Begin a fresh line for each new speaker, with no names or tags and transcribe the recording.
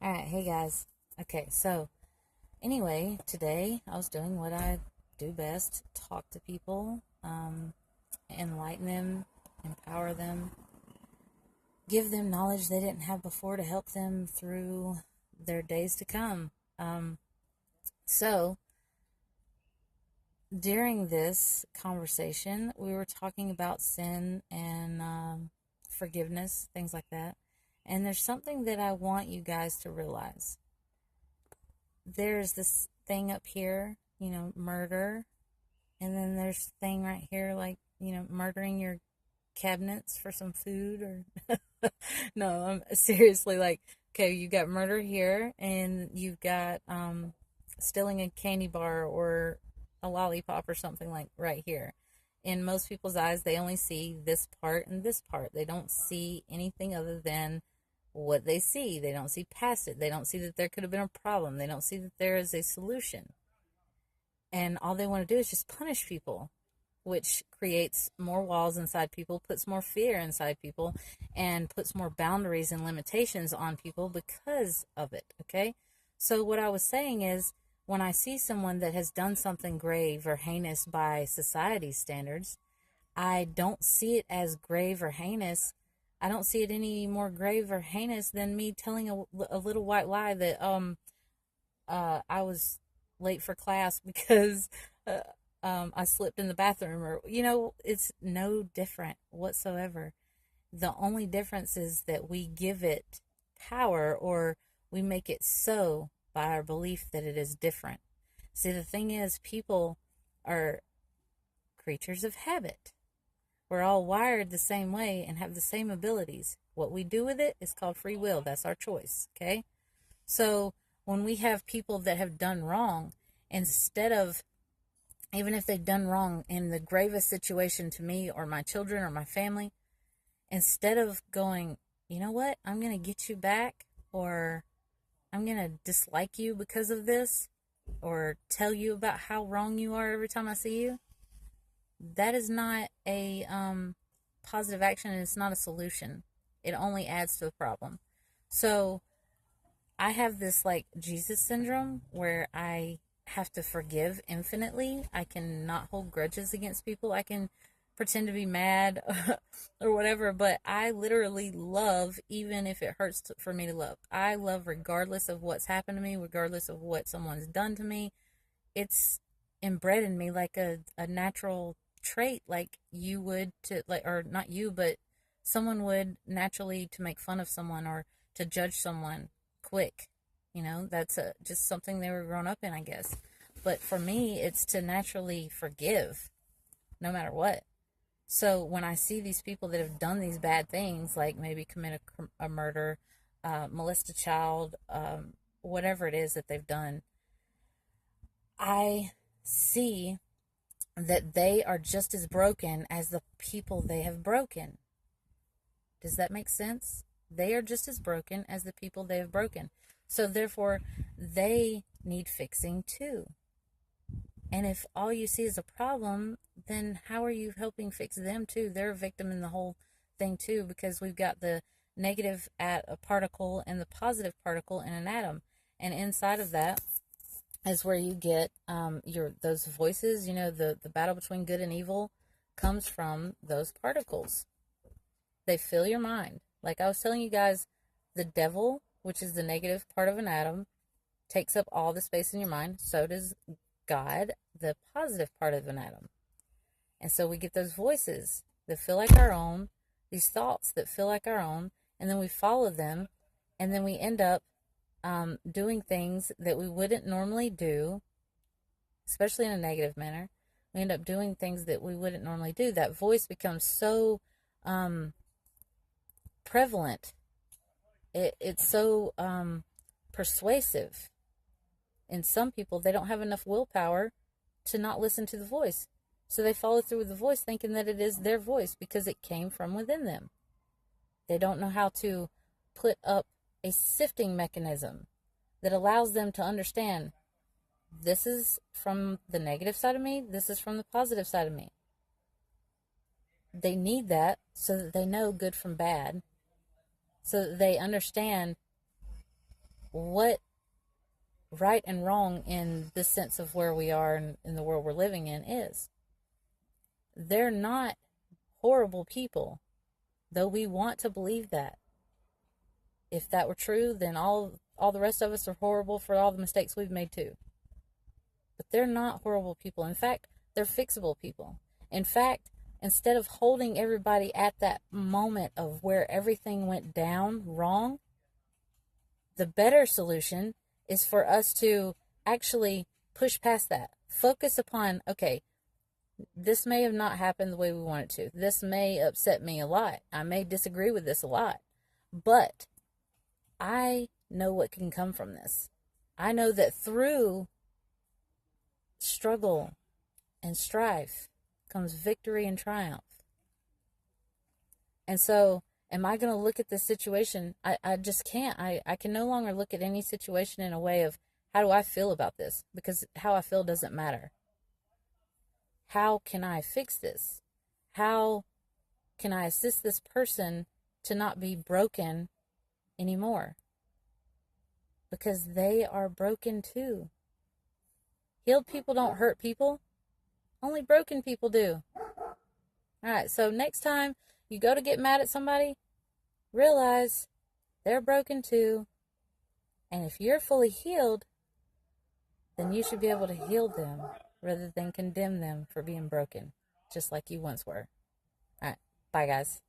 All right, hey guys. Okay, so anyway, today I was doing what I do best: talk to people, enlighten them, empower them, give them knowledge they didn't have before to help them through their days to come. Um, so during this conversation, we were talking about sin and forgiveness, things like that. And there's something that I want you guys to realize. There's this thing up here, murder, and then there's a thing right here, like, murdering your cabinets for some food or no, I'm seriously like, okay, you got murder here, and you've got stealing a candy bar or a lollipop or something like right here. In most people's eyes, they only see this part and this part. They don't see anything other than what they see. They don't see past it. They don't see that there could have been a problem. They don't see that there is a solution. And all they want to do is just punish people, which creates more walls inside people, puts more fear inside people, and puts more boundaries and limitations on people because of it. Okay? So, what I was saying is, when I see someone that has done something grave or heinous by society's standards, I don't see it as grave or heinous. I don't see it any more grave or heinous than me telling a little white lie that I was late for class because I slipped in the bathroom, or it's no different whatsoever. The only difference is that we give it power, or we make it so by our belief that it is different. See, the thing is, people are creatures of habit. We're all wired the same way and have the same abilities. What we do with it is called free will. That's our choice. Okay? So when we have people that have done wrong, instead of, even if they've done wrong in the gravest situation to me or my children or my family, instead of going, you know what, I'm going to get you back, or I'm going to dislike you because of this, or tell you about how wrong you are every time I see you, that is not a positive action, and it's not a solution. It only adds to the problem. So I have this like Jesus syndrome where I have to forgive infinitely. I cannot hold grudges against people. I can pretend to be mad or whatever, but I literally love even if it hurts for me to love. I love regardless of what's happened to me, regardless of what someone's done to me. It's inbred in me like a natural trait, like you would to, like, or not you, but someone would naturally, to make fun of someone or to judge someone quick. That's just something they were grown up in, I guess. But for me, it's to naturally forgive no matter what. So when I see these people that have done these bad things, like maybe commit a murder, molest a child, whatever it is that they've done, I see that they are just as broken as the people they have broken. Does that make sense? They are just as broken as the people they have broken. So therefore, they need fixing too. And if all you see is a problem, then how are you helping fix them too? They're a victim in the whole thing too, because we've got the negative at a particle and the positive particle in an atom. And inside of that is where you get your those voices. The battle between good and evil comes from those particles. They fill your mind. Like I was telling you guys, the devil, which is the negative part of an atom, takes up all the space in your mind. So does God, the positive part of an atom. And so we get those voices that feel like our own, these thoughts that feel like our own, and then we follow them, and then we end up doing things that we wouldn't normally do, especially in a negative manner. We end up doing things that we wouldn't normally do. That voice becomes so prevalent. It's so persuasive. In some people, they don't have enough willpower to not listen to the voice. So they follow through with the voice thinking that it is their voice because it came from within them. They don't know how to put up a sifting mechanism that allows them to understand, this is from the negative side of me, this is from the positive side of me. They need that so that they know good from bad, so that they understand what right and wrong in the sense of where we are in the world we're living in is. They're not horrible people, though we want to believe that. If that were true, then all the rest of us are horrible for all the mistakes we've made too. But they're not horrible people. In fact, they're fixable people. In fact, instead of holding everybody at that moment of where everything went down wrong, the better solution is for us to actually push past that. Focus upon, okay, this may have not happened the way we want it to. This may upset me a lot. I may disagree with this a lot. But I know what can come from this. I know that through struggle and strife comes victory and triumph. And so, am I going to look at this situation? I just can't. I can no longer look at any situation in a way of, how do I feel about this? Because how I feel doesn't matter. How can I fix this? How can I assist this person to not be broken anymore? Because they are broken too. Healed people don't hurt people. Only broken people do. All right, so next time you go to get mad at somebody, realize they're broken too. And if you're fully healed, then you should be able to heal them rather than condemn them for being broken, just like you once were. All right, bye guys.